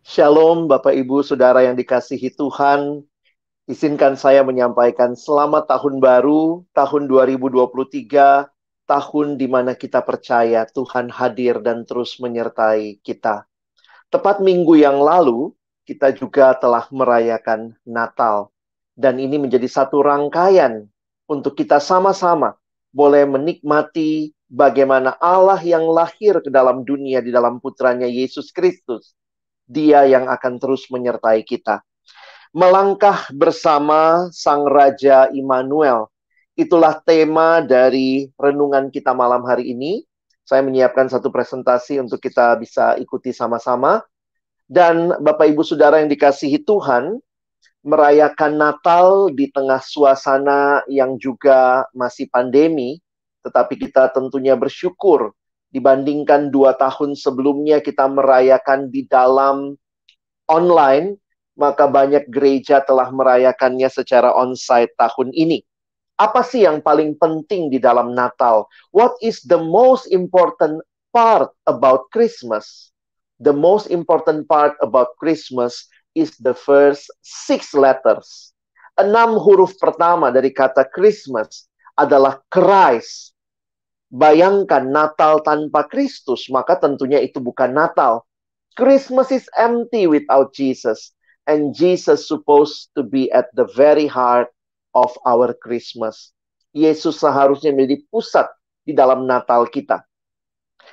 Shalom Bapak Ibu Saudara yang dikasihi Tuhan. Izinkan saya menyampaikan selamat tahun baru, tahun 2023, tahun di mana kita percaya Tuhan hadir dan terus menyertai kita. Tepat minggu yang lalu, kita juga telah merayakan Natal. Dan ini menjadi satu rangkaian untuk kita sama-sama boleh menikmati bagaimana Allah yang lahir ke dalam dunia di dalam putranya Yesus Kristus. Dia yang akan terus menyertai kita. Melangkah bersama Sang Raja Immanuel. Itulah tema dari renungan kita malam hari ini. Saya menyiapkan satu presentasi untuk kita bisa ikuti sama-sama. Dan Bapak Ibu Saudara yang dikasihi Tuhan, merayakan Natal di tengah suasana yang juga masih pandemi, tetapi kita tentunya bersyukur dibandingkan 2 tahun sebelumnya kita merayakan di dalam online, maka banyak gereja telah merayakannya secara onsite tahun ini. Apa sih yang paling penting di dalam Natal? What is the most important part about Christmas? The most important part about Christmas is the first 6 letters. 6 huruf pertama dari kata Christmas adalah Christ. Bayangkan Natal tanpa Kristus, maka tentunya itu bukan Natal. Christmas is empty without Jesus. And Jesus supposed to be at the very heart of our Christmas. Yesus seharusnya menjadi pusat di dalam Natal kita.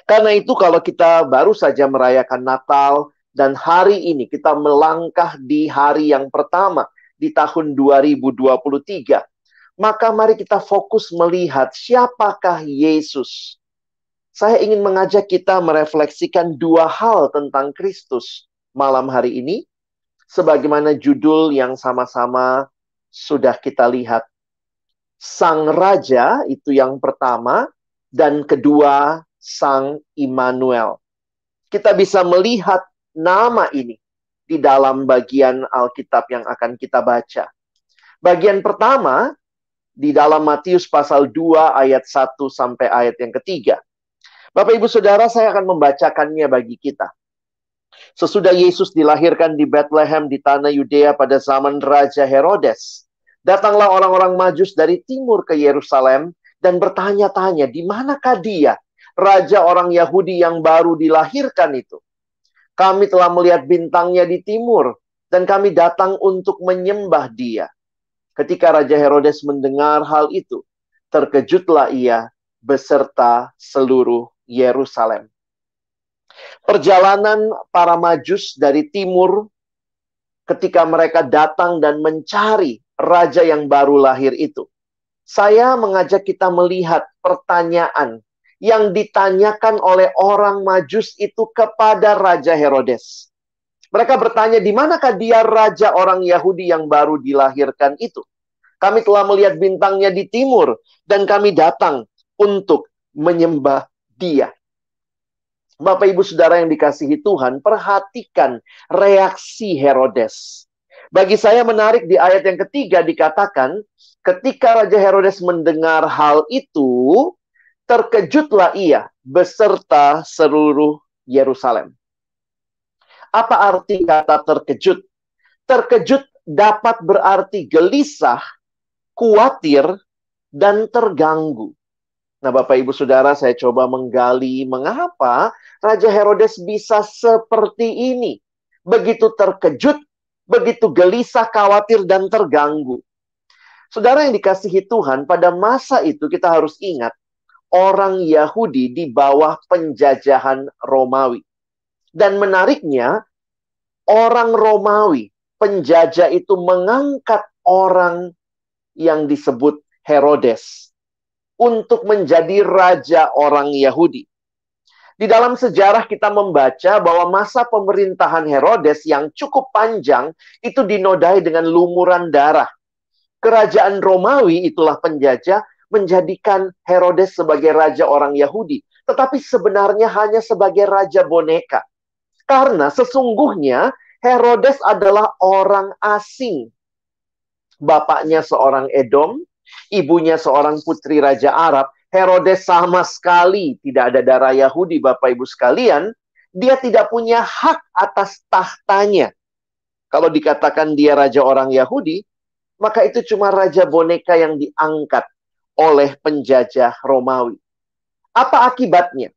Karena itu kalau kita baru saja merayakan Natal, dan hari ini kita melangkah di hari yang pertama di tahun 2023, maka mari kita fokus melihat siapakah Yesus. Saya ingin mengajak kita merefleksikan 2 hal tentang Kristus malam hari ini, sebagaimana judul yang sama-sama sudah kita lihat. Sang Raja itu yang pertama, dan kedua Sang Immanuel. Kita bisa melihat nama ini di dalam bagian Alkitab yang akan kita baca. Bagian pertama di dalam Matius pasal 2 ayat 1 sampai ayat yang ketiga. Bapak Ibu Saudara, saya akan membacakannya bagi kita. Sesudah Yesus dilahirkan di Bethlehem di tanah Yudea pada zaman Raja Herodes, datanglah orang-orang Majus dari timur ke Yerusalem dan bertanya-tanya, di manakah dia, Raja orang Yahudi yang baru dilahirkan itu? Kami telah melihat bintangnya di timur, dan kami datang untuk menyembah dia. Ketika Raja Herodes mendengar hal itu, terkejutlah ia beserta seluruh Yerusalem. Perjalanan para Majus dari timur ketika mereka datang dan mencari raja yang baru lahir itu. Saya mengajak kita melihat pertanyaan yang ditanyakan oleh orang Majus itu kepada Raja Herodes. Mereka bertanya, di manakah dia raja orang Yahudi yang baru dilahirkan itu? Kami telah melihat bintangnya di timur, dan kami datang untuk menyembah dia. Bapak Ibu Saudara yang dikasihi Tuhan, perhatikan reaksi Herodes. Bagi saya menarik di ayat yang ketiga dikatakan, ketika Raja Herodes mendengar hal itu, terkejutlah ia beserta seluruh Yerusalem. Apa arti kata terkejut? Terkejut dapat berarti gelisah, khawatir, dan terganggu. Nah, Bapak Ibu Saudara, saya coba menggali mengapa Raja Herodes bisa seperti ini. Begitu terkejut, begitu gelisah, khawatir, dan terganggu. Saudara yang dikasihi Tuhan, pada masa itu kita harus ingat, orang Yahudi di bawah penjajahan Romawi. Dan menariknya, orang Romawi, penjajah itu mengangkat orang yang disebut Herodes untuk menjadi raja orang Yahudi. Di dalam sejarah kita membaca bahwa masa pemerintahan Herodes yang cukup panjang itu dinodai dengan lumuran darah. Kerajaan Romawi, itulah penjajah, menjadikan Herodes sebagai raja orang Yahudi. Tetapi sebenarnya hanya sebagai raja boneka. Karena sesungguhnya Herodes adalah orang asing. Bapaknya seorang Edom, ibunya seorang putri raja Arab. Herodes sama sekali tidak ada darah Yahudi, Bapak Ibu sekalian. Dia tidak punya hak atas tahtanya. Kalau dikatakan dia raja orang Yahudi, maka itu cuma raja boneka yang diangkat oleh penjajah Romawi. Apa akibatnya?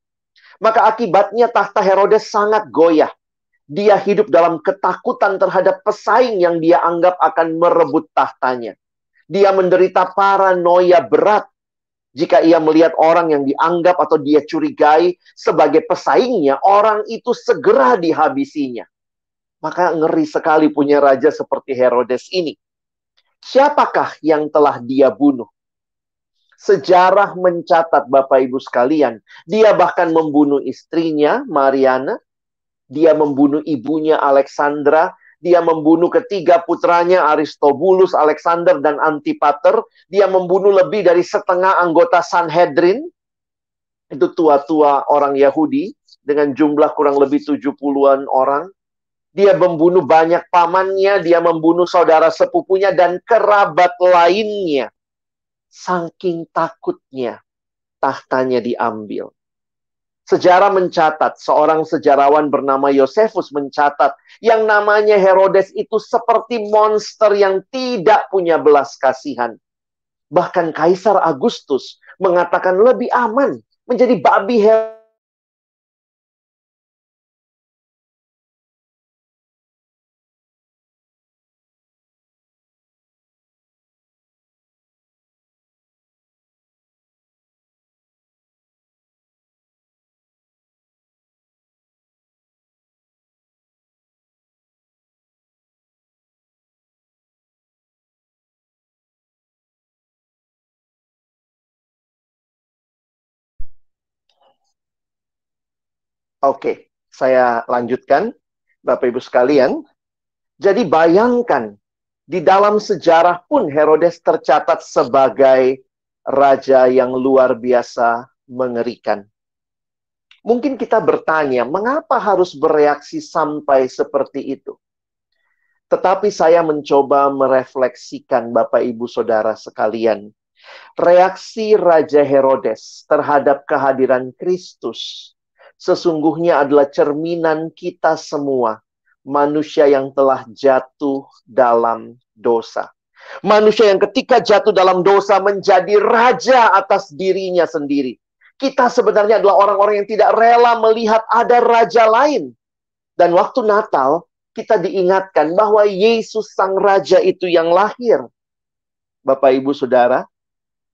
Maka akibatnya tahta Herodes sangat goyah. Dia hidup dalam ketakutan terhadap pesaing yang dia anggap akan merebut tahtanya. Dia menderita paranoia berat jika ia melihat orang yang dianggap atau dia curigai sebagai pesaingnya, orang itu segera dihabisinya. Maka ngeri sekali punya raja seperti Herodes ini. Siapakah yang telah dia bunuh? Sejarah mencatat, Bapak Ibu sekalian, dia bahkan membunuh istrinya, Mariana. Dia membunuh ibunya, Alexandra. Dia membunuh ketiga putranya, Aristobulus, Alexander, dan Antipater. Dia membunuh lebih dari setengah anggota Sanhedrin. Itu tua-tua orang Yahudi, dengan jumlah kurang lebih 70-an orang. Dia membunuh banyak pamannya, dia membunuh saudara sepupunya, dan kerabat lainnya. Saking takutnya, tahtanya diambil. Sejarah mencatat, seorang sejarawan bernama Yosefus mencatat, yang namanya Herodes itu seperti monster yang tidak punya belas kasihan. Bahkan Kaisar Agustus mengatakan lebih aman menjadi babi Herodes. Oke, saya lanjutkan, Bapak Ibu sekalian. Jadi bayangkan, di dalam sejarah pun Herodes tercatat sebagai raja yang luar biasa mengerikan. Mungkin kita bertanya, mengapa harus bereaksi sampai seperti itu? Tetapi saya mencoba merefleksikan Bapak Ibu Saudara sekalian. Reaksi Raja Herodes terhadap kehadiran Kristus sesungguhnya adalah cerminan kita semua, manusia yang telah jatuh dalam dosa. Manusia yang ketika jatuh dalam dosa menjadi raja atas dirinya sendiri. Kita sebenarnya adalah orang-orang yang tidak rela melihat ada raja lain. Dan waktu Natal, kita diingatkan bahwa Yesus Sang Raja itu yang lahir. Bapak, Ibu, Saudara,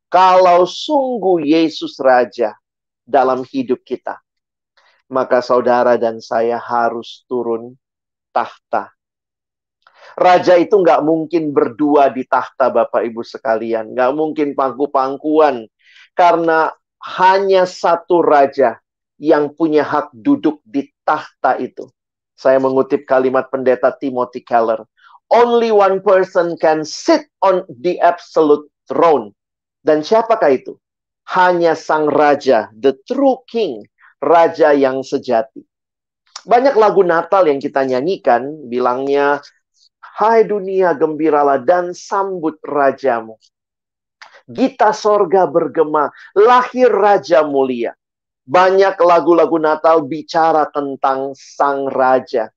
kalau sungguh Yesus Raja dalam hidup kita, maka saudara dan saya harus turun tahta. Raja itu nggak mungkin berdua di tahta, Bapak Ibu sekalian. Nggak mungkin pangku-pangkuan. Karena hanya satu raja yang punya hak duduk di tahta itu. Saya mengutip kalimat pendeta Timothy Keller. Only one person can sit on the absolute throne. Dan siapakah itu? Hanya sang raja, the true king, raja yang sejati. Banyak lagu Natal yang kita nyanyikan, bilangnya, hai dunia gembiralah dan sambut rajamu. Gita sorga bergema, lahir raja mulia. Banyak lagu-lagu Natal bicara tentang sang raja.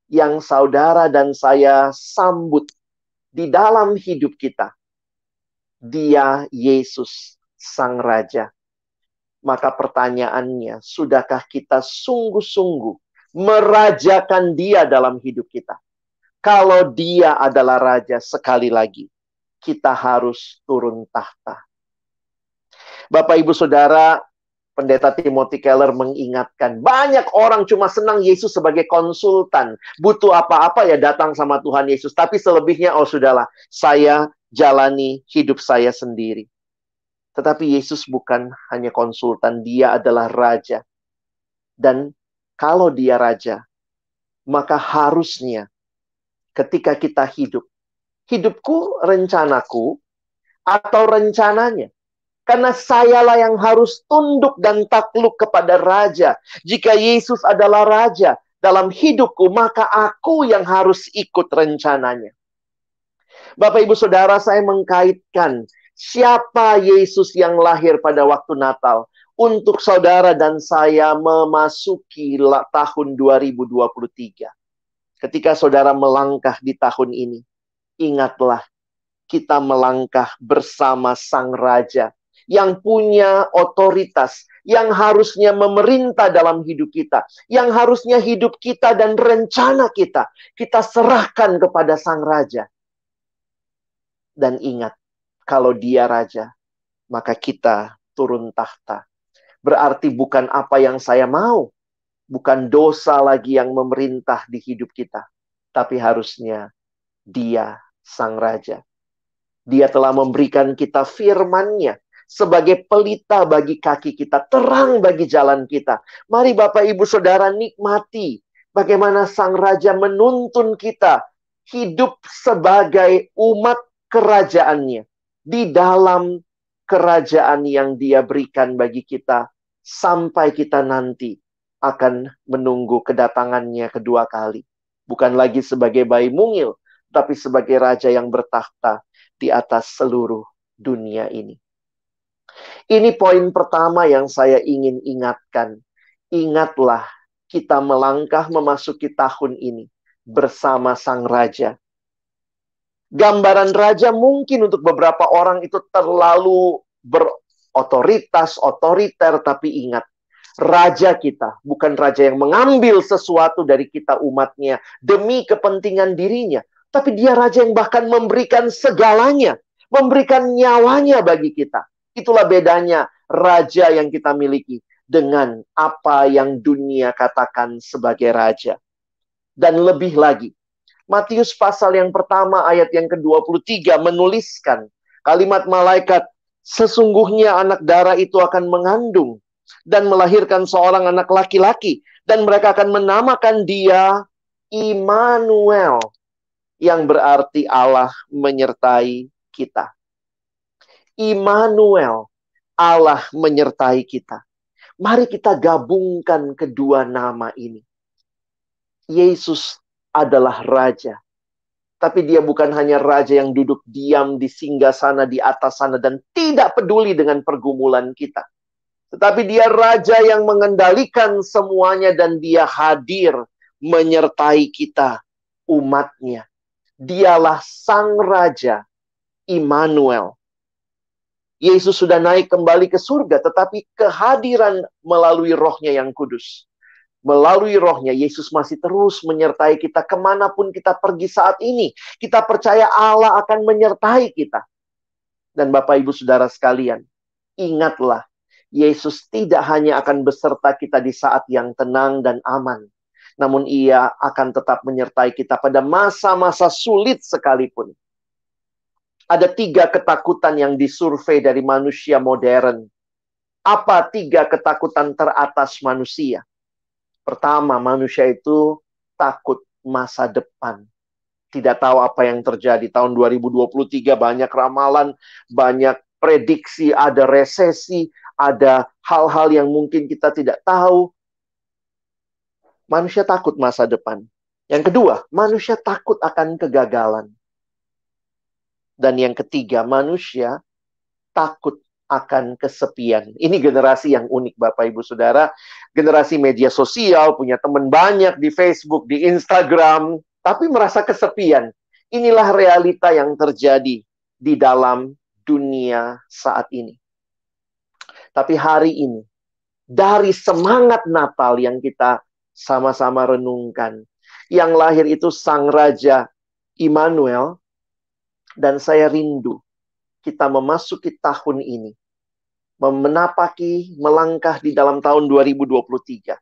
Yang saudara dan saya sambut di dalam hidup kita. Dia Yesus sang raja. Maka pertanyaannya, sudahkah kita sungguh-sungguh merajakan dia dalam hidup kita? Kalau dia adalah raja, sekali lagi, kita harus turun tahta. Bapak, Ibu, Saudara, Pendeta Timothy Keller mengingatkan, banyak orang cuma senang Yesus sebagai konsultan. Butuh apa-apa ya datang sama Tuhan Yesus. Tapi selebihnya, oh sudahlah, saya jalani hidup saya sendiri. Tetapi Yesus bukan hanya konsultan, dia adalah raja. Dan kalau dia raja, maka harusnya ketika kita hidup, hidupku rencanaku atau rencananya. Karena sayalah yang harus tunduk dan takluk kepada raja. Jika Yesus adalah raja dalam hidupku, maka aku yang harus ikut rencananya. Bapak, Ibu, Saudara, saya mengkaitkan siapa Yesus yang lahir pada waktu Natal untuk saudara dan saya memasuki tahun 2023. Ketika saudara melangkah di tahun ini, ingatlah kita melangkah bersama Sang Raja yang punya otoritas, yang harusnya memerintah dalam hidup kita, yang harusnya hidup kita dan rencana kita serahkan kepada Sang Raja. Dan ingat, kalau Dia Raja, maka kita turun tahta. Berarti bukan apa yang saya mau, bukan dosa lagi yang memerintah di hidup kita, tapi harusnya Dia Sang Raja. Dia telah memberikan kita firman-Nya sebagai pelita bagi kaki kita, terang bagi jalan kita. Mari Bapak Ibu Saudara nikmati bagaimana Sang Raja menuntun kita hidup sebagai umat kerajaannya di dalam kerajaan yang Dia berikan bagi kita sampai kita nanti akan menunggu kedatangannya kedua kali. Bukan lagi sebagai bayi mungil, tapi sebagai raja yang bertakhta di atas seluruh dunia ini. Ini poin pertama yang saya ingin ingatkan. Ingatlah, kita melangkah memasuki tahun ini bersama Sang Raja. Gambaran raja mungkin untuk beberapa orang itu terlalu berotoritas, otoriter, tapi ingat, raja kita bukan raja yang mengambil sesuatu dari kita umatnya demi kepentingan dirinya, tapi Dia raja yang bahkan memberikan segalanya, memberikan nyawanya bagi kita. Itulah bedanya raja yang kita miliki dengan apa yang dunia katakan sebagai raja. Dan lebih lagi, Matius pasal yang pertama ayat yang ke-23 menuliskan kalimat malaikat, sesungguhnya anak darah itu akan mengandung dan melahirkan seorang anak laki-laki, dan mereka akan menamakan Dia Immanuel, yang berarti Allah menyertai kita. Immanuel, Allah menyertai kita. Mari kita gabungkan kedua nama ini. Yesus adalah Raja. Tapi Dia bukan hanya Raja yang duduk diam di singgasana di atas sana dan tidak peduli dengan pergumulan kita. Tetapi Dia Raja yang mengendalikan semuanya dan Dia hadir menyertai kita, umatnya. Dialah Sang Raja, Immanuel. Yesus sudah naik kembali ke surga, tetapi kehadiran melalui Roh-Nya yang kudus. Melalui Roh-Nya, Yesus masih terus menyertai kita kemanapun kita pergi saat ini. Kita percaya Allah akan menyertai kita. Dan Bapak Ibu Saudara sekalian, ingatlah, Yesus tidak hanya akan beserta kita di saat yang tenang dan aman, namun Ia akan tetap menyertai kita pada masa-masa sulit sekalipun. Ada 3 ketakutan yang disurvei dari manusia modern. Apa 3 ketakutan teratas manusia? Pertama, manusia itu takut masa depan. Tidak tahu apa yang terjadi. Tahun 2023 banyak ramalan, banyak prediksi, ada resesi, ada hal-hal yang mungkin kita tidak tahu. Manusia takut masa depan. Yang kedua, manusia takut akan kegagalan. Dan yang ketiga, manusia takut akan kesepian. Ini generasi yang unik, Bapak Ibu Saudara. Generasi media sosial, punya teman banyak di Facebook, di Instagram, tapi merasa kesepian. Inilah realita yang terjadi di dalam dunia saat ini. Tapi hari ini, dari semangat Natal yang kita sama-sama renungkan, yang lahir itu Sang Raja Immanuel, dan saya rindu kita memasuki tahun ini, menapaki, melangkah di dalam tahun 2023,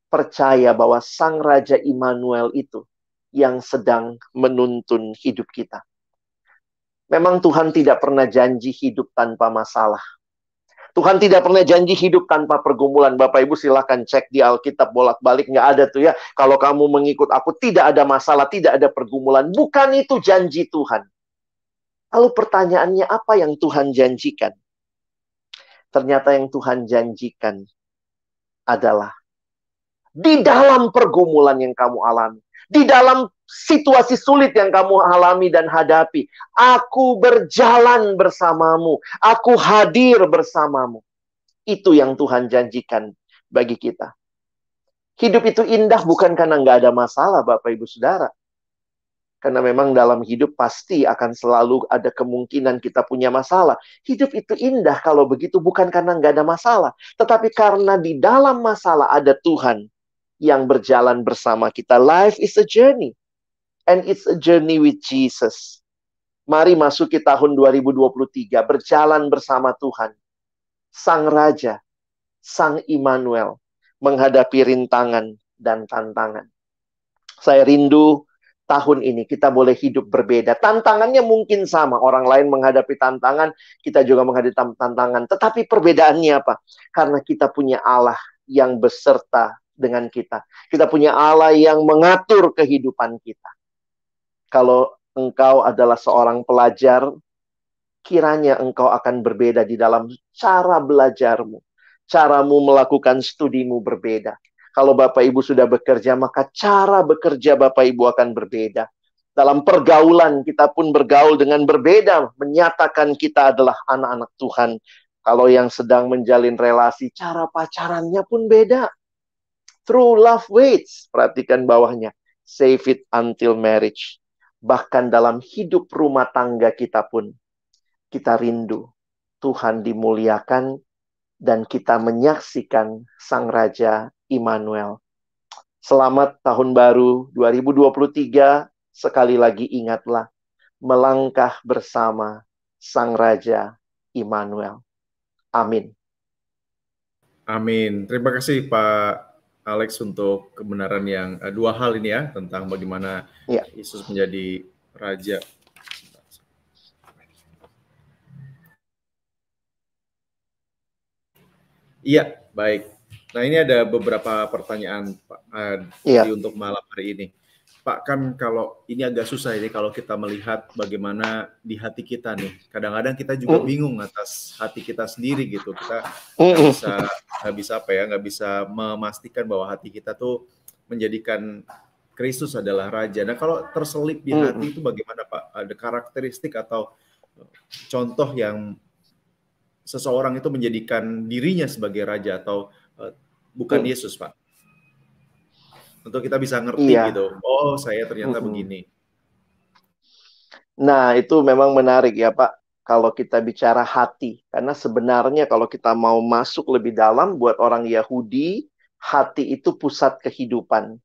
percaya bahwa Sang Raja Immanuel itu yang sedang menuntun hidup kita. Memang Tuhan tidak pernah janji hidup tanpa masalah. Tuhan tidak pernah janji hidup tanpa pergumulan. Bapak Ibu silakan cek di Alkitab bolak-balik, nggak ada tuh ya. Kalau kamu mengikut aku tidak ada masalah, tidak ada pergumulan. Bukan itu janji Tuhan. Lalu pertanyaannya, apa yang Tuhan janjikan? Ternyata yang Tuhan janjikan adalah di dalam pergumulan yang kamu alami, di dalam situasi sulit yang kamu alami dan hadapi, aku berjalan bersamamu, aku hadir bersamamu. Itu yang Tuhan janjikan bagi kita. Hidup itu indah bukan karena nggak ada masalah, Bapak Ibu Saudara. Karena memang dalam hidup pasti akan selalu ada kemungkinan kita punya masalah. Hidup itu indah kalau begitu bukan karena nggak ada masalah. Tetapi karena di dalam masalah ada Tuhan yang berjalan bersama kita. Life is a journey. And it's a journey with Jesus. Mari masuki tahun 2023 berjalan bersama Tuhan. Sang Raja, Sang Immanuel, menghadapi rintangan dan tantangan. Saya rindu tahun ini kita boleh hidup berbeda. Tantangannya mungkin sama. Orang lain menghadapi tantangan, kita juga menghadapi tantangan. Tetapi perbedaannya apa? Karena kita punya Allah yang beserta dengan kita. Kita punya Allah yang mengatur kehidupan kita. Kalau engkau adalah seorang pelajar, kiranya engkau akan berbeda di dalam cara belajarmu. Caramu melakukan studimu berbeda. Kalau Bapak Ibu sudah bekerja, maka cara bekerja Bapak Ibu akan berbeda. Dalam pergaulan, kita pun bergaul dengan berbeda, menyatakan kita adalah anak-anak Tuhan. Kalau yang sedang menjalin relasi, cara pacarannya pun beda. True love waits. Perhatikan bawahnya. Save it until marriage. Bahkan dalam hidup rumah tangga kita pun, kita rindu Tuhan dimuliakan dan kita menyaksikan Sang Raja Immanuel. Selamat tahun baru 2023. Sekali lagi ingatlah, melangkah bersama Sang Raja Immanuel. Amin. Amin. Terima kasih Pak Alex untuk kebenaran yang dua hal ini ya, tentang bagaimana Yesus menjadi Raja. Iya, baik. Nah, ini ada beberapa pertanyaan Pak untuk malam hari ini. Pak, kan kalau ini agak susah ini kalau kita melihat bagaimana di hati kita nih. Kadang-kadang kita juga bingung atas hati kita sendiri gitu. Kita nggak bisa memastikan bahwa hati kita tuh menjadikan Kristus adalah Raja. Nah, kalau terselip di hati itu bagaimana Pak? Ada karakteristik atau contoh yang seseorang itu menjadikan dirinya sebagai raja atau bukan Yesus, Pak? Untuk kita bisa ngerti gitu, oh saya ternyata begini. Nah, itu memang menarik ya Pak, kalau kita bicara hati. Karena sebenarnya kalau kita mau masuk lebih dalam, buat orang Yahudi, hati itu pusat kehidupan.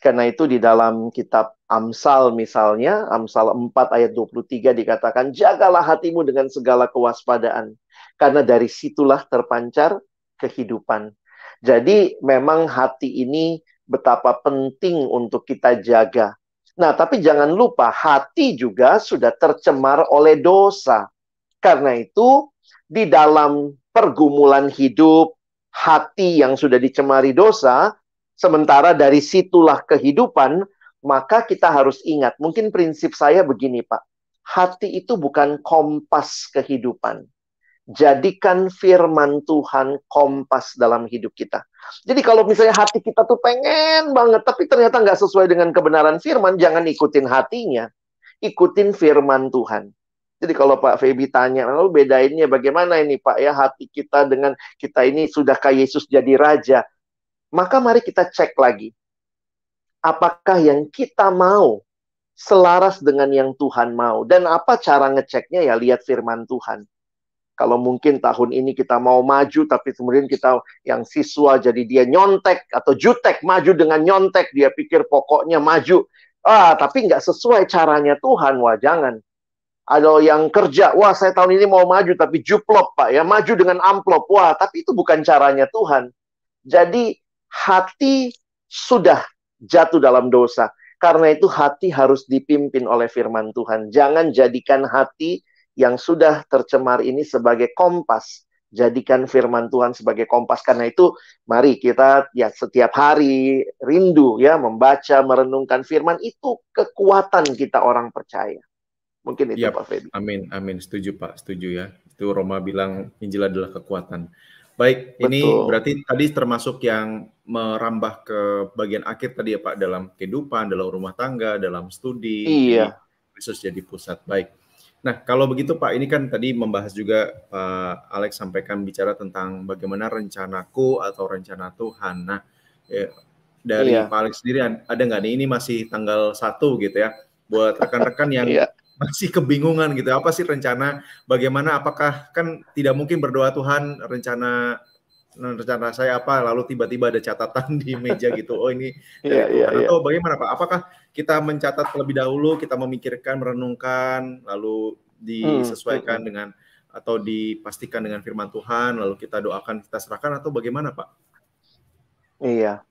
Karena itu di dalam kitab Amsal misalnya, Amsal 4 ayat 23 dikatakan, jagalah hatimu dengan segala kewaspadaan. Karena dari situlah terpancar kehidupan. Jadi memang hati ini betapa penting untuk kita jaga. Nah, tapi jangan lupa, hati juga sudah tercemar oleh dosa. Karena itu, di dalam pergumulan hidup, hati yang sudah dicemari dosa, sementara dari situlah kehidupan, maka kita harus ingat, mungkin prinsip saya begini Pak, hati itu bukan kompas kehidupan. Jadikan firman Tuhan kompas dalam hidup kita. Jadi kalau misalnya hati kita tuh pengen banget, tapi ternyata nggak sesuai dengan kebenaran firman, jangan ikutin hatinya. Ikutin firman Tuhan. Jadi kalau Pak Feby tanya, lalu bedainnya bagaimana ini Pak ya, hati kita dengan kita ini sudahkah Yesus jadi Raja? Maka mari kita cek lagi. Apakah yang kita mau selaras dengan yang Tuhan mau? Dan apa cara ngeceknya ya, lihat firman Tuhan. Kalau mungkin tahun ini kita mau maju, tapi kemudian kita yang siswa jadi dia nyontek atau jutek, maju dengan nyontek, dia pikir pokoknya maju. Tapi nggak sesuai caranya Tuhan, wah jangan. Ada yang kerja, wah saya tahun ini mau maju, tapi juplop Pak, ya maju dengan amplop, wah tapi itu bukan caranya Tuhan. Jadi hati sudah jatuh dalam dosa. Karena itu hati harus dipimpin oleh firman Tuhan. Jangan jadikan hati yang sudah tercemar ini sebagai kompas. Jadikan firman Tuhan sebagai kompas. Karena itu mari kita ya setiap hari rindu ya membaca, merenungkan firman. Itu kekuatan kita orang percaya. Mungkin itu Pak Feby. Amin, amin. Setuju Pak, setuju ya. Itu Roma bilang Injil adalah kekuatan. Baik, Betul. Ini berarti tadi termasuk yang merambah ke bagian akhir tadi ya Pak, dalam kehidupan, dalam rumah tangga, dalam studi. Iya. Kristus jadi pusat. Baik. Nah, kalau begitu Pak, ini kan tadi membahas juga Pak Alex sampaikan bicara tentang bagaimana rencanaku atau rencana Tuhan. Nah, dari Pak Alex sendiri ada nggak nih, ini masih tanggal 1 gitu ya, buat rekan-rekan yang masih kebingungan gitu, apa sih rencana, bagaimana, apakah kan tidak mungkin berdoa Tuhan rencana saya apa, lalu tiba-tiba ada catatan di meja gitu, oh ini dari Tuhan, atau bagaimana Pak? Apakah kita mencatat terlebih dahulu, kita memikirkan, merenungkan, lalu disesuaikan dengan atau dipastikan dengan firman Tuhan, lalu kita doakan, kita serahkan, atau bagaimana Pak? Iya,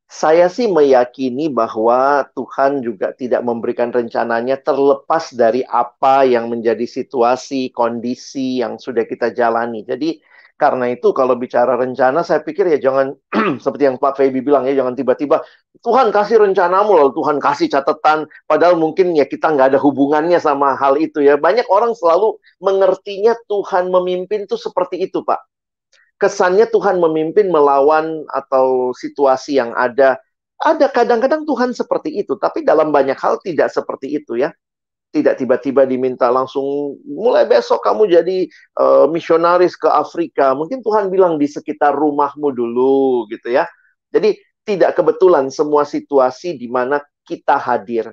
saya sih meyakini bahwa Tuhan juga tidak memberikan rencananya terlepas dari apa yang menjadi situasi, kondisi yang sudah kita jalani. Jadi karena itu kalau bicara rencana, saya pikir ya jangan seperti yang Pak Feby bilang ya, jangan tiba-tiba Tuhan kasih rencanamu lalu Tuhan kasih catatan, padahal mungkin ya kita nggak ada hubungannya sama hal itu ya. Banyak orang selalu mengertinya Tuhan memimpin itu seperti itu, Pak. Kesannya Tuhan memimpin melawan atau situasi yang ada. Ada kadang-kadang Tuhan seperti itu, tapi dalam banyak hal tidak seperti itu ya. Tidak tiba-tiba diminta langsung, mulai besok kamu jadi misionaris ke Afrika. Mungkin Tuhan bilang di sekitar rumahmu dulu gitu ya. Jadi tidak kebetulan semua situasi di mana kita hadir.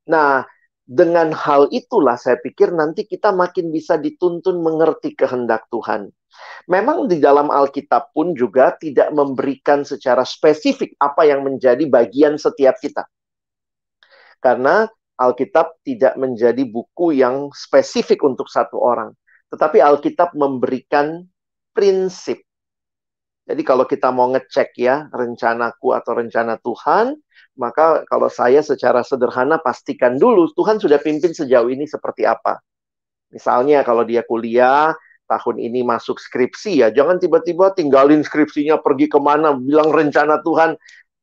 Nah, dengan hal itulah saya pikir nanti kita makin bisa dituntun mengerti kehendak Tuhan. Memang di dalam Alkitab pun juga tidak memberikan secara spesifik apa yang menjadi bagian setiap kita. Karena Alkitab tidak menjadi buku yang spesifik untuk satu orang. Tetapi Alkitab memberikan prinsip. Jadi kalau kita mau ngecek ya, rencanaku atau rencana Tuhan, maka kalau saya secara sederhana pastikan dulu, Tuhan sudah pimpin sejauh ini seperti apa. Misalnya kalau dia kuliah, tahun ini masuk skripsi ya, jangan tiba-tiba tinggalin skripsinya pergi kemana, bilang rencana Tuhan.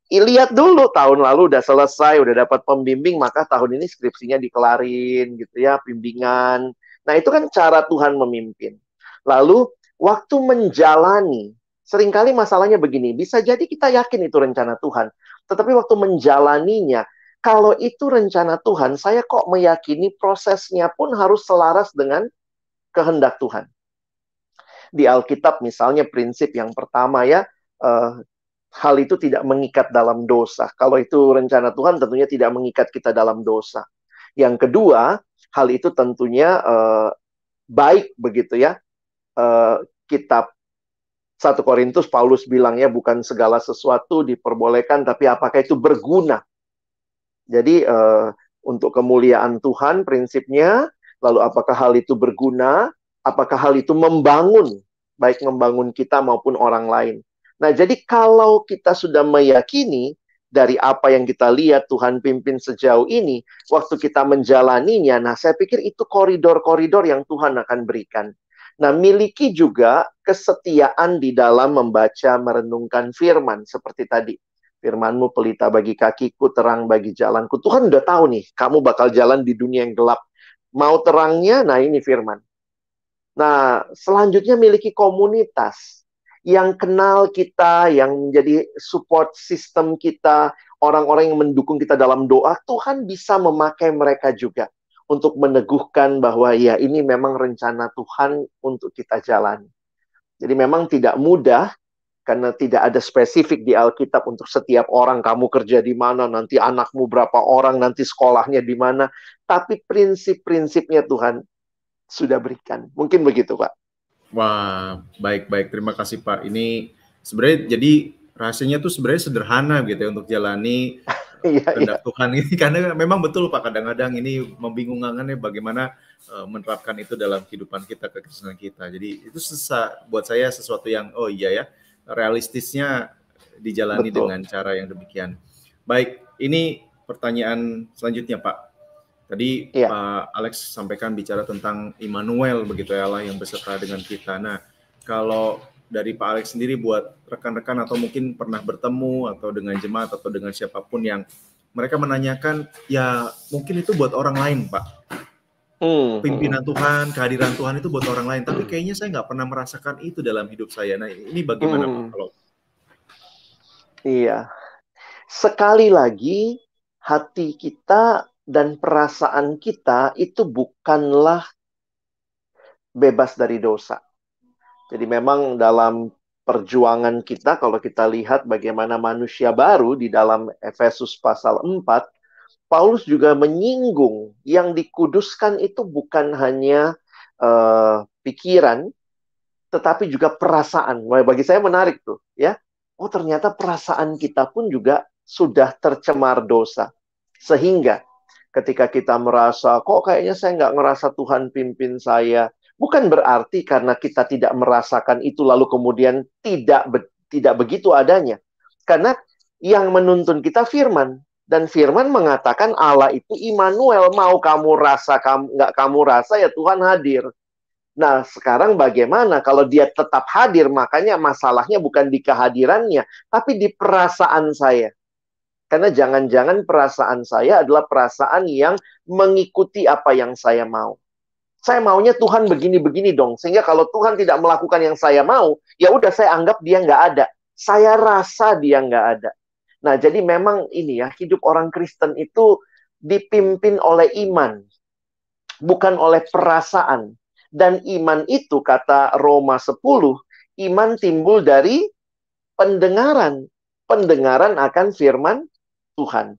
Lihat dulu, tahun lalu udah selesai, udah dapat pembimbing, maka tahun ini skripsinya dikelarin gitu ya, bimbingan. Nah itu kan cara Tuhan memimpin. Lalu, waktu menjalani, seringkali masalahnya begini, bisa jadi kita yakin itu rencana Tuhan, tetapi waktu menjalaninya, kalau itu rencana Tuhan, saya kok meyakini prosesnya pun harus selaras dengan kehendak Tuhan. Di Alkitab misalnya prinsip yang pertama ya, hal itu tidak mengikat dalam dosa. Kalau itu rencana Tuhan tentunya tidak mengikat kita dalam dosa. Yang kedua, hal itu tentunya baik begitu ya. Kitab 1 Korintus Paulus bilang ya, bukan segala sesuatu diperbolehkan, tapi apakah itu berguna. Jadi untuk kemuliaan Tuhan prinsipnya, lalu apakah hal itu berguna, apakah hal itu membangun, baik membangun kita maupun orang lain. Nah, jadi kalau kita sudah meyakini dari apa yang kita lihat Tuhan pimpin sejauh ini, waktu kita menjalaninya, nah saya pikir itu koridor-koridor yang Tuhan akan berikan. Nah, miliki juga kesetiaan di dalam membaca, merenungkan firman, seperti tadi. Firman-Mu pelita bagi kakiku, terang bagi jalanku. Tuhan udah tahu nih, kamu bakal jalan di dunia yang gelap. Mau terangnya, nah ini firman. Nah, selanjutnya miliki komunitas yang kenal kita, yang menjadi support system kita, orang-orang yang mendukung kita dalam doa. Tuhan bisa memakai mereka juga untuk meneguhkan bahwa ya ini memang rencana Tuhan untuk kita jalani. Jadi memang tidak mudah, karena tidak ada spesifik di Alkitab untuk setiap orang, kamu kerja di mana, nanti anakmu berapa orang, nanti sekolahnya di mana. Tapi prinsip-prinsipnya Tuhan sudah berikan. Mungkin begitu, Pak. Wah, baik-baik. Terima kasih, Pak. Ini sebenarnya jadi rahasianya tuh sebenarnya sederhana gitu ya untuk jalani kehendak Tuhan ini. Karena memang betul, Pak, kadang-kadang ini membingungkan bagaimana menerapkan itu dalam kehidupan kita, kekristenan kita. Jadi itu buat saya sesuatu yang, oh iya ya, realistisnya dijalani dengan cara yang demikian. Baik, ini pertanyaan selanjutnya, Pak. Tadi Pak Alex sampaikan bicara tentang Immanuel, begitu ya, Allah yang beserta dengan kita. Nah, kalau dari Pak Alex sendiri buat rekan-rekan atau mungkin pernah bertemu atau dengan jemaat atau dengan siapapun yang mereka menanyakan, ya mungkin itu buat orang lain, Pak. Pimpinan Tuhan, kehadiran Tuhan itu buat orang lain, tapi kayaknya saya nggak pernah merasakan itu dalam hidup saya. Nah, ini bagaimana Pak? Kalau Iya. Sekali lagi, hati kita dan perasaan kita itu bukanlah bebas dari dosa. Jadi memang dalam perjuangan kita, kalau kita lihat bagaimana manusia baru di dalam Efesus pasal 4, Paulus juga menyinggung yang dikuduskan itu bukan hanya pikiran, tetapi juga perasaan. Wah, bagi saya menarik tuh, ya. Oh, ternyata perasaan kita pun juga sudah tercemar dosa. Sehingga ketika kita merasa, kok kayaknya saya nggak ngerasa Tuhan pimpin saya. Bukan berarti karena kita tidak merasakan itu lalu kemudian tidak begitu adanya. Karena yang menuntun kita firman. Dan firman mengatakan Allah itu Immanuel. Mau kamu rasa, nggak kamu rasa, ya Tuhan hadir. Nah, sekarang bagaimana kalau dia tetap hadir? Makanya masalahnya bukan di kehadirannya, tapi di perasaan saya. Karena jangan-jangan perasaan saya adalah perasaan yang mengikuti apa yang saya mau. Saya maunya Tuhan begini-begini dong. Sehingga kalau Tuhan tidak melakukan yang saya mau, ya udah saya anggap dia nggak ada. Saya rasa dia nggak ada. Nah, jadi memang ini ya, hidup orang Kristen itu dipimpin oleh iman, bukan oleh perasaan. Dan iman itu, kata Roma 10, iman timbul dari pendengaran. Pendengaran akan firman Tuhan.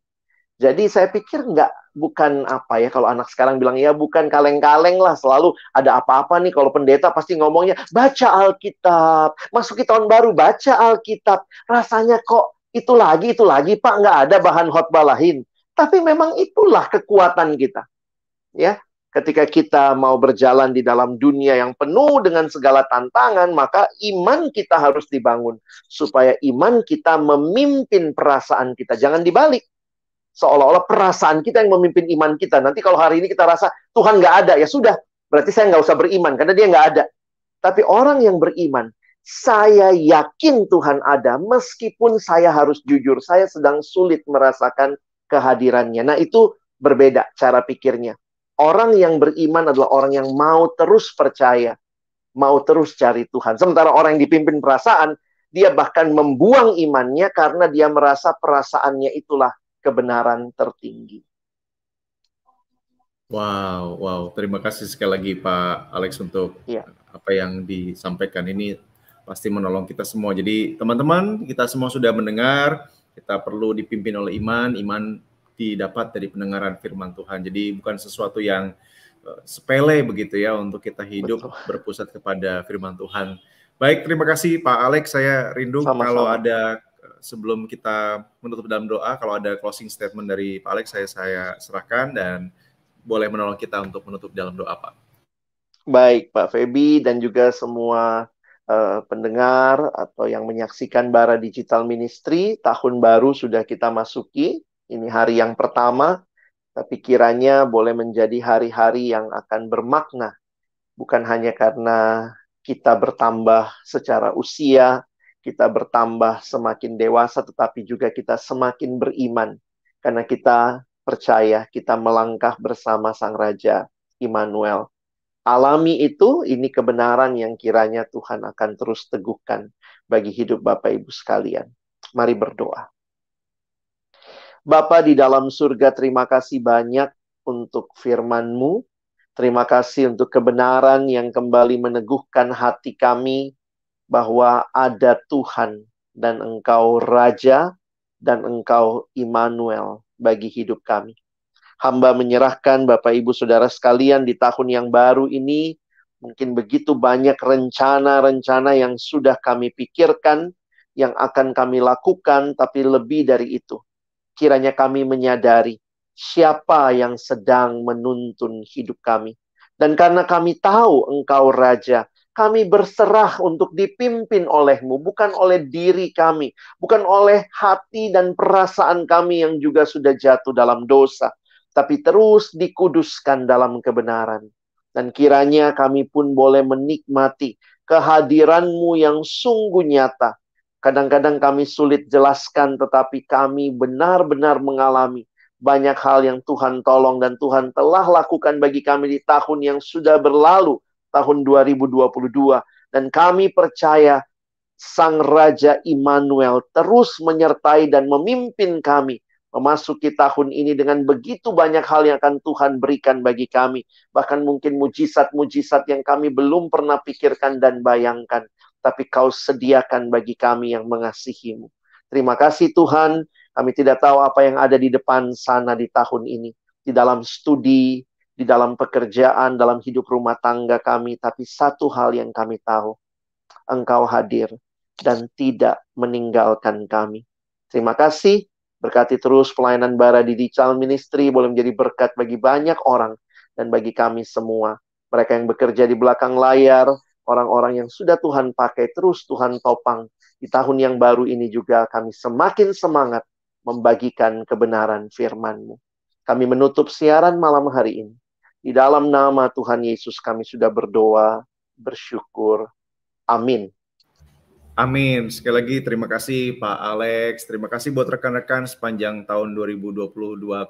Jadi saya pikir bukan apa ya, kalau anak sekarang bilang ya bukan kaleng-kaleng lah, selalu ada apa-apa nih kalau pendeta pasti ngomongnya baca Alkitab, masuki tahun baru baca Alkitab, rasanya kok itu lagi Pak, nggak ada bahan khotbah lain. Tapi memang itulah kekuatan kita, ya. Ketika kita mau berjalan di dalam dunia yang penuh dengan segala tantangan, maka iman kita harus dibangun. Supaya iman kita memimpin perasaan kita. Jangan dibalik. Seolah-olah perasaan kita yang memimpin iman kita. Nanti kalau hari ini kita rasa Tuhan nggak ada, ya sudah. Berarti saya nggak usah beriman, karena dia nggak ada. Tapi orang yang beriman, saya yakin Tuhan ada, meskipun saya harus jujur, saya sedang sulit merasakan kehadirannya. Nah, itu berbeda cara pikirnya. Orang yang beriman adalah orang yang mau terus percaya, mau terus cari Tuhan. Sementara orang yang dipimpin perasaan, dia bahkan membuang imannya karena dia merasa perasaannya itulah kebenaran tertinggi. Wow. Terima kasih sekali lagi Pak Alex untuk apa yang disampaikan ini. Pasti menolong kita semua. Jadi teman-teman, kita semua sudah mendengar, kita perlu dipimpin oleh iman. Iman didapat dari pendengaran firman Tuhan. Jadi bukan sesuatu yang sepele begitu ya untuk kita hidup. Betul. Berpusat kepada firman Tuhan. Baik, terima kasih Pak Alex. Saya rindu kalau ada, sebelum kita menutup dalam doa, kalau ada closing statement dari Pak Alex, saya serahkan dan boleh menolong kita untuk menutup dalam doa, Pak. Baik, Pak Feby dan juga semua pendengar atau yang menyaksikan Bara Digital Ministry, tahun baru sudah kita masuki. Ini hari yang pertama, tapi kiranya boleh menjadi hari-hari yang akan bermakna. Bukan hanya karena kita bertambah secara usia, kita bertambah semakin dewasa, tetapi juga kita semakin beriman. Karena kita percaya kita melangkah bersama Sang Raja Immanuel. Alami itu, ini kebenaran yang kiranya Tuhan akan terus teguhkan bagi hidup Bapak Ibu sekalian. Mari berdoa. Bapa di dalam surga, terima kasih banyak untuk firman-Mu. Terima kasih untuk kebenaran yang kembali meneguhkan hati kami bahwa ada Tuhan dan Engkau Raja dan Engkau Immanuel bagi hidup kami. Hamba menyerahkan Bapak Ibu Saudara sekalian di tahun yang baru ini, mungkin begitu banyak rencana-rencana yang sudah kami pikirkan, yang akan kami lakukan, tapi lebih dari itu, kiranya kami menyadari siapa yang sedang menuntun hidup kami. Dan karena kami tahu Engkau Raja, kami berserah untuk dipimpin oleh-Mu, bukan oleh diri kami, bukan oleh hati dan perasaan kami yang juga sudah jatuh dalam dosa, tapi terus dikuduskan dalam kebenaran. Dan kiranya kami pun boleh menikmati kehadiran-Mu yang sungguh nyata. Kadang-kadang kami sulit jelaskan, tetapi kami benar-benar mengalami banyak hal yang Tuhan tolong dan Tuhan telah lakukan bagi kami di tahun yang sudah berlalu, tahun 2022. Dan kami percaya Sang Raja Immanuel terus menyertai dan memimpin kami memasuki tahun ini dengan begitu banyak hal yang akan Tuhan berikan bagi kami. Bahkan mungkin mujizat-mujizat yang kami belum pernah pikirkan dan bayangkan. Tapi Kau sediakan bagi kami yang mengasihi-Mu. Terima kasih Tuhan, kami tidak tahu apa yang ada di depan sana di tahun ini. Di dalam studi, di dalam pekerjaan, dalam hidup rumah tangga kami. Tapi satu hal yang kami tahu, Engkau hadir dan tidak meninggalkan kami. Terima kasih. Berkati terus pelayanan Bara di Digital Ministry boleh menjadi berkat bagi banyak orang dan bagi kami semua. Mereka yang bekerja di belakang layar, orang-orang yang sudah Tuhan pakai, terus Tuhan topang. Di tahun yang baru ini juga kami semakin semangat membagikan kebenaran firman-Mu. Kami menutup siaran malam hari ini. Di dalam nama Tuhan Yesus kami sudah berdoa, bersyukur. Amin. Amin. Sekali lagi terima kasih Pak Alex. Terima kasih buat rekan-rekan sepanjang tahun 2022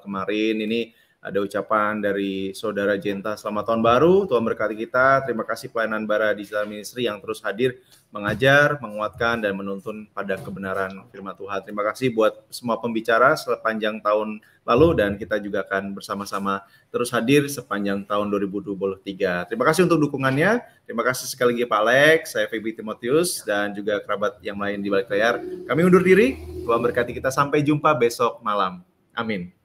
kemarin. Ini ada ucapan dari Saudara Jenta, selamat tahun baru, Tuhan berkati kita. Terima kasih pelayanan Bara Digital Ministry yang terus hadir, mengajar, menguatkan, dan menuntun pada kebenaran firman Tuhan. Terima kasih buat semua pembicara sepanjang tahun lalu, dan kita juga akan bersama-sama terus hadir sepanjang tahun 2023. Terima kasih untuk dukungannya. Terima kasih sekali lagi Pak Alex, saya Feby Timotius, dan juga kerabat yang lain di balik layar. Kami undur diri, Tuhan berkati kita, sampai jumpa besok malam. Amin.